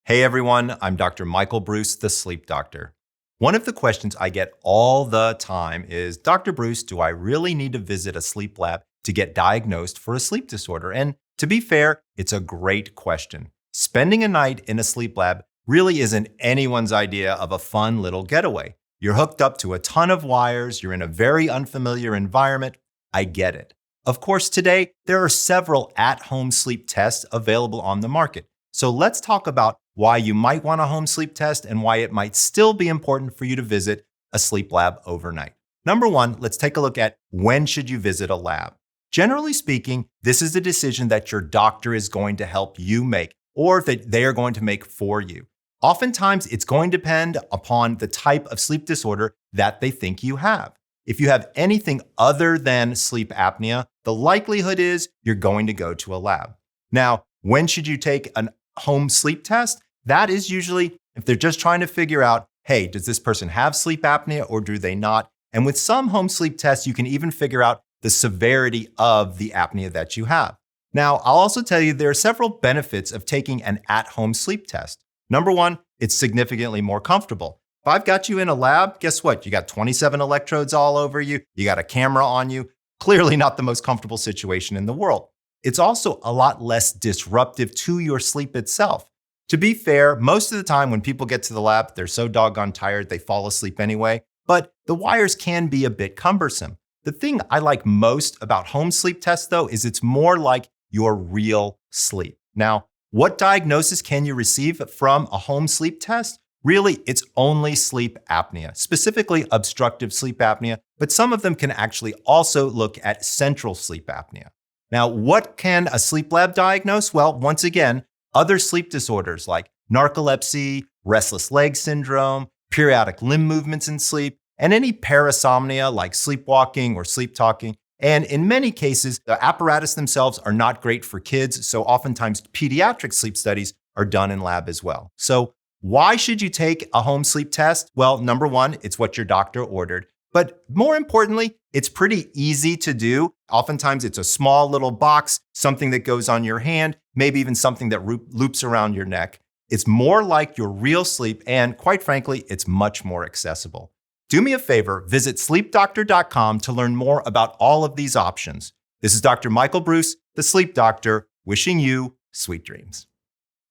Hey everyone, I'm Dr. Michael Breus, the sleep doctor. One of the questions I get all the time is, Dr. Breus, do I really need to visit a sleep lab to get diagnosed for a sleep disorder? And to be fair, it's a great question. Spending a night in a sleep lab really isn't anyone's idea of a fun little getaway. You're hooked up to a ton of wires, you're in a very unfamiliar environment. I get it. Of course, today, there are several at-home sleep tests available on the market. So let's talk about why you might want a home sleep test and why it might still be important for you to visit a sleep lab overnight. Number one, let's take a look at when should you visit a lab. Generally speaking, this is a decision that your doctor is going to help you make or that they are going to make for you. Oftentimes, it's going to depend upon the type of sleep disorder that they think you have. If you have anything other than sleep apnea, the likelihood is you're going to go to a lab. Now, when should you take a home sleep test? That is usually if they're just trying to figure out, hey, does this person have sleep apnea or do they not? And with some home sleep tests, you can even figure out the severity of the apnea that you have. Now, I'll also tell you there are several benefits of taking an at-home sleep test. Number one, it's significantly more comfortable. If I've got you in a lab, guess what? You got 27 electrodes all over you. You got a camera on you. Clearly not the most comfortable situation in the world. It's also a lot less disruptive to your sleep itself. To be fair, most of the time when people get to the lab, they're so doggone tired, they fall asleep anyway. But the wires can be a bit cumbersome. The thing I like most about home sleep tests, though, is it's more like your real sleep. Now, what diagnosis can you receive from a home sleep test? Really, it's only sleep apnea, specifically obstructive sleep apnea, but some of them can actually also look at central sleep apnea. Now, what can a sleep lab diagnose? Well, once again, other sleep disorders like narcolepsy, restless leg syndrome, periodic limb movements in sleep, and any parasomnia like sleepwalking or sleep talking. And in many cases, the apparatus themselves are not great for kids, so oftentimes pediatric sleep studies are done in lab as well. So why should you take a home sleep test? Well, number one, it's what your doctor ordered. But more importantly, it's pretty easy to do. Oftentimes, it's a small little box, something that goes on your hand, maybe even something that loops around your neck. It's more like your real sleep, and quite frankly, it's much more accessible. Do me a favor, visit sleepdoctor.com to learn more about all of these options. This is Dr. Michael Breus, the sleep doctor, wishing you sweet dreams.